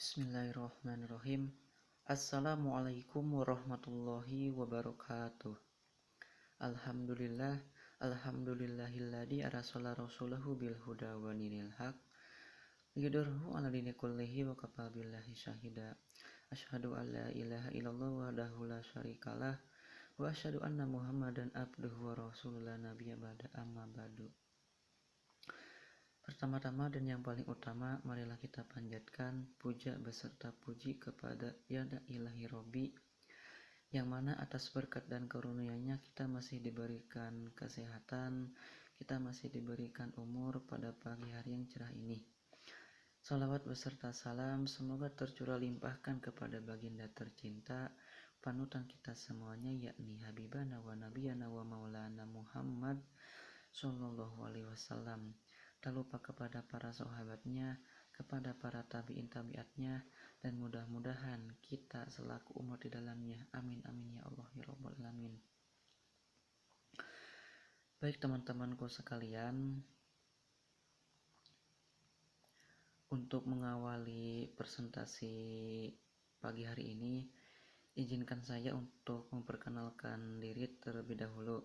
Bismillahirrahmanirrahim. Assalamualaikum warahmatullahi wabarakatuh. Alhamdulillahilladzi arsala rasulahu bil huda wa dinil haq liyudhhirahu 'ala dini kullihi wa kafa billahi syahida. Asyhadu an la ilaha illallah wahdahu la syarikalah wa asyhadu anna Muhammadan abduhu wa rasuluhu la nabiyya ba'da amma ba'du. Pertama-tama dan yang paling utama, marilah kita panjatkan puja beserta puji kepada Yada Ilahi Robbi, yang mana atas berkat dan karunia-Nya kita masih diberikan kesehatan, kita masih diberikan umur pada pagi hari yang cerah ini. Salawat beserta salam semoga tercurah limpahkan kepada baginda tercinta, panutan kita semuanya, yakni Habibana wa Nabiyana wa Maulana Muhammad Sallallahu Alaihi Wasallam. Tak lupa kepada para sahabatnya, kepada para tabi'in tabi'atnya, dan mudah-mudahan kita selaku umat di dalamnya. Amin amin ya Allah ya Rabbal alamin. Baik teman-temanku sekalian, untuk mengawali presentasi pagi hari ini, izinkan saya untuk memperkenalkan diri terlebih dahulu.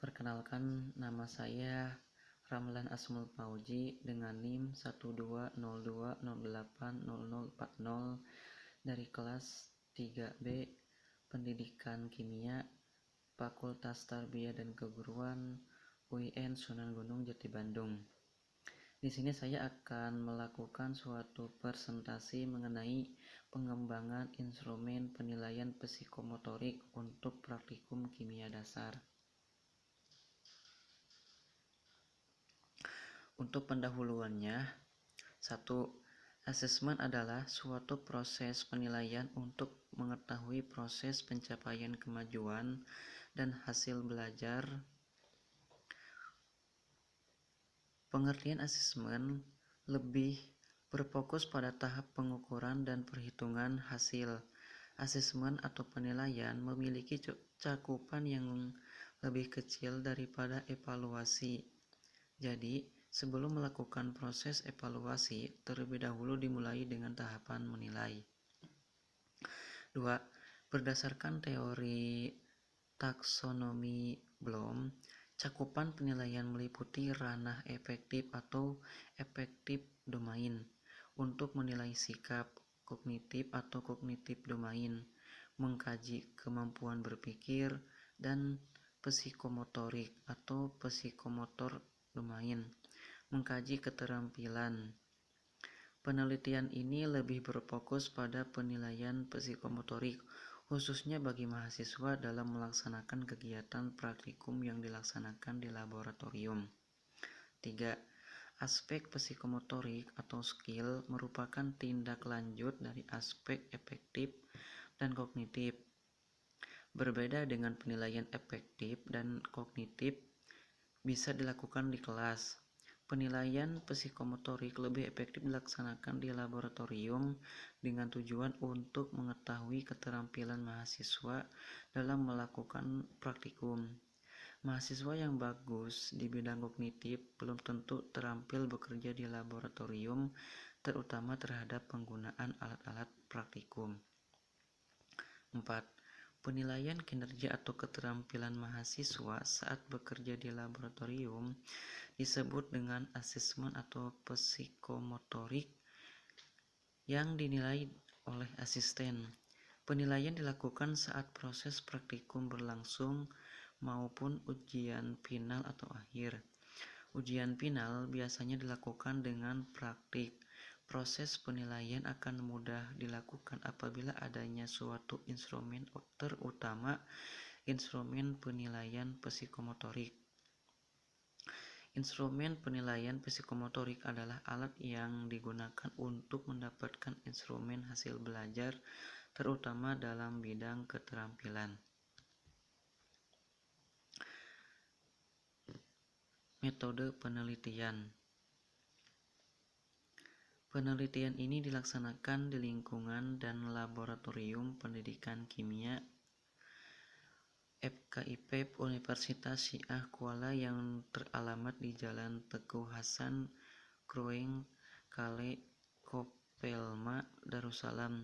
Perkenalkan, nama saya Ramlan Asmul Pauji dengan NIM 1202080040 dari kelas 3B Pendidikan Kimia Fakultas Tarbiyah dan Keguruan UIN Sunan Gunung Jati Bandung. Di sini saya akan melakukan suatu presentasi mengenai pengembangan instrumen penilaian psikomotorik untuk praktikum kimia dasar. Untuk pendahuluannya, 1. Asesmen adalah suatu proses penilaian untuk mengetahui proses pencapaian kemajuan dan hasil belajar. Pengertian asesmen lebih berfokus pada tahap pengukuran dan perhitungan hasil. Asesmen atau penilaian memiliki cakupan yang lebih kecil daripada evaluasi. Jadi, sebelum melakukan proses evaluasi, terlebih dahulu dimulai dengan tahapan menilai. 2. Berdasarkan teori taksonomi Bloom, cakupan penilaian meliputi ranah efektif atau efektif domain untuk menilai sikap, kognitif atau kognitif domain, mengkaji kemampuan berpikir, dan psikomotorik atau psikomotor domain, mengkaji keterampilan. Penelitian ini lebih berfokus pada penilaian psikomotorik, khususnya bagi mahasiswa dalam melaksanakan kegiatan praktikum yang dilaksanakan di laboratorium. 3. Aspek psikomotorik atau skill merupakan tindak lanjut dari aspek efektif dan kognitif. Berbeda dengan penilaian efektif dan kognitif bisa dilakukan di kelas. Penilaian psikomotorik lebih efektif dilaksanakan di laboratorium dengan tujuan untuk mengetahui keterampilan mahasiswa dalam melakukan praktikum. Mahasiswa yang bagus di bidang kognitif belum tentu terampil bekerja di laboratorium, terutama terhadap penggunaan alat-alat praktikum. 4. Penilaian kinerja atau keterampilan mahasiswa saat bekerja di laboratorium disebut dengan asesmen atau psikomotorik yang dinilai oleh asisten. Penilaian dilakukan saat proses praktikum berlangsung maupun ujian final atau akhir. Ujian final biasanya dilakukan dengan praktik. Proses penilaian akan mudah dilakukan apabila adanya suatu instrumen, terutama instrumen penilaian psikomotorik. Instrumen penilaian psikomotorik adalah alat yang digunakan untuk mendapatkan instrumen hasil belajar, terutama dalam bidang keterampilan. Metode penelitian. Penelitian ini dilaksanakan di lingkungan dan laboratorium pendidikan kimia FKIP Universitas Syiah Kuala yang teralamat di Jalan Teguh Hasan, Kroeng, Kale, Kop, Pelma Darussalam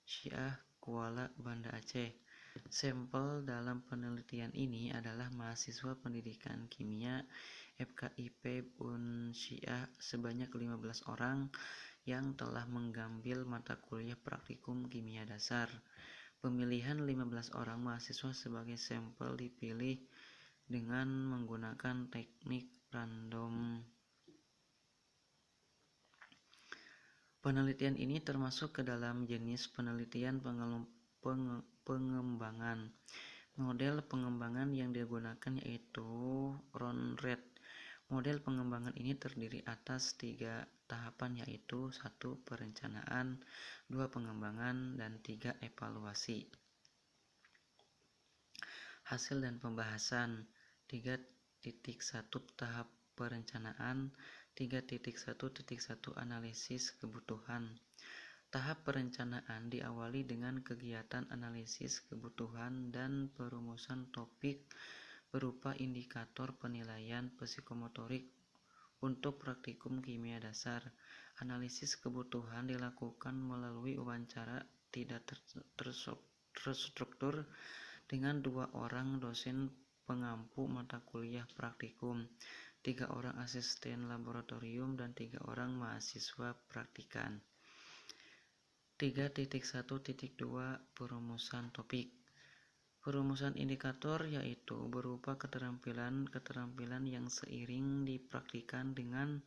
Syiah Kuala Banda Aceh. Sampel dalam penelitian ini adalah mahasiswa pendidikan kimia FKIP Unsyiah sebanyak 15 orang yang telah mengambil mata kuliah praktikum kimia dasar. Pemilihan 15 orang mahasiswa sebagai sampel dipilih dengan menggunakan teknik random. Penelitian ini termasuk ke dalam jenis penelitian pengembangan. Model pengembangan yang digunakan yaitu Ron-Red. Model pengembangan ini terdiri atas 3 tahapan yaitu 1. Perencanaan, 2. Pengembangan, dan 3. Evaluasi. Hasil dan pembahasan 3.1 tahap perencanaan 3.1.1 Analisis kebutuhan. Tahap perencanaan diawali dengan kegiatan analisis kebutuhan dan perumusan topik berupa indikator penilaian psikomotorik untuk praktikum kimia dasar. Analisis kebutuhan dilakukan melalui wawancara tidak terstruktur dengan 2 orang dosen pengampu mata kuliah praktikum, 3 orang asisten laboratorium, dan 3 orang mahasiswa praktikan. 3.1.2 Perumusan topik. Perumusan indikator yaitu berupa keterampilan yang seiring dipraktikkan dengan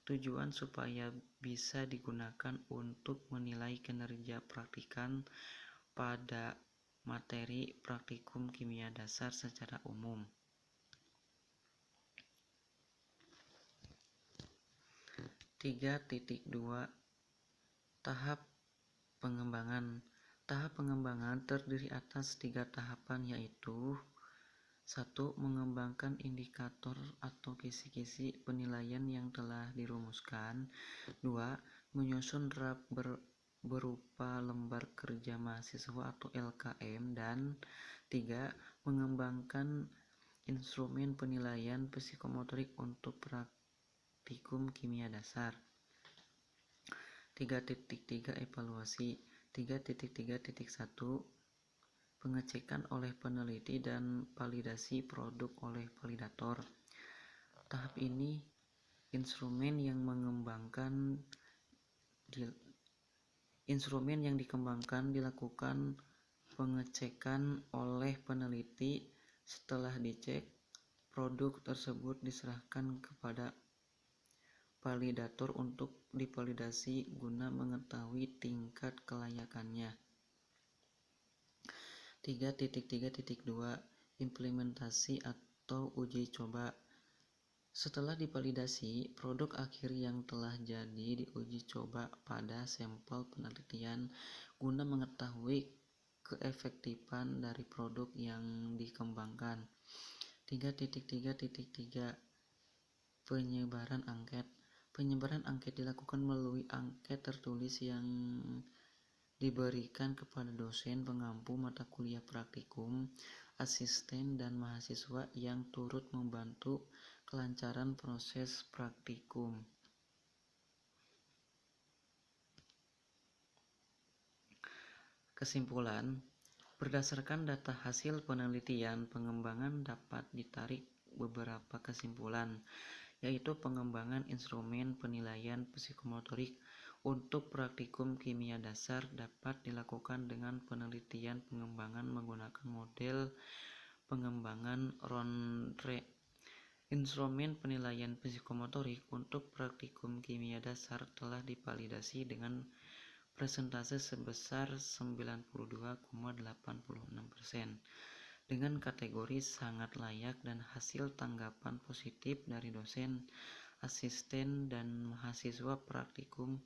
tujuan supaya bisa digunakan untuk menilai kinerja praktikan pada materi praktikum kimia dasar secara umum. 3.2 Tahap pengembangan. Tahap pengembangan terdiri atas 3 tahapan yaitu 1. Mengembangkan indikator atau kisi-kisi penilaian yang telah dirumuskan. 2. Menyusun draft berupa lembar kerja mahasiswa atau LKM. Dan 3. Mengembangkan instrumen penilaian psikomotorik untuk praktikum kimia dasar. 3.3 Evaluasi. 3.3.1 Pengecekan oleh peneliti dan validasi produk oleh validator. Tahap ini instrumen yang dikembangkan dilakukan pengecekan oleh peneliti. Setelah dicek, produk tersebut diserahkan kepada validator untuk divalidasi guna mengetahui tingkat kelayakannya. 3.3.2 Implementasi atau uji coba. Setelah divalidasi, produk akhir yang telah jadi diuji coba pada sampel penelitian guna mengetahui keefektifan dari produk yang dikembangkan. 3.3.3 Penyebaran angket. Penyebaran angket dilakukan melalui angket tertulis yang diberikan kepada dosen pengampu mata kuliah praktikum, asisten, dan mahasiswa yang turut membantu kelancaran proses praktikum. Kesimpulan, berdasarkan data hasil penelitian pengembangan dapat ditarik beberapa kesimpulan, yaitu pengembangan instrumen penilaian psikomotorik untuk praktikum kimia dasar dapat dilakukan dengan penelitian pengembangan menggunakan model pengembangan Ron-Red. Instrumen penilaian psikomotorik untuk praktikum kimia dasar telah divalidasi dengan persentase sebesar 92,86% dengan kategori sangat layak dan hasil tanggapan positif dari dosen, asisten, dan mahasiswa praktikum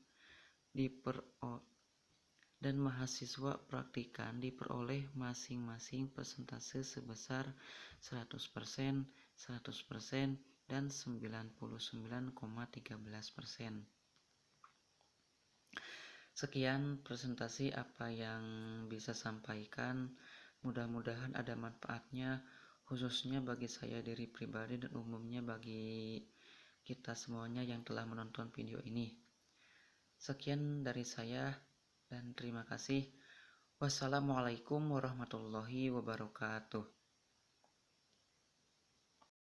dan mahasiswa praktikan diperoleh masing-masing persentase sebesar 100%, 100%, dan 99,13%. Sekian presentasi apa yang bisa sampaikan. Mudah-mudahan ada manfaatnya, khususnya bagi saya diri pribadi dan umumnya bagi kita semuanya yang telah menonton video ini. Sekian dari saya dan terima kasih. Wassalamualaikum warahmatullahi wabarakatuh.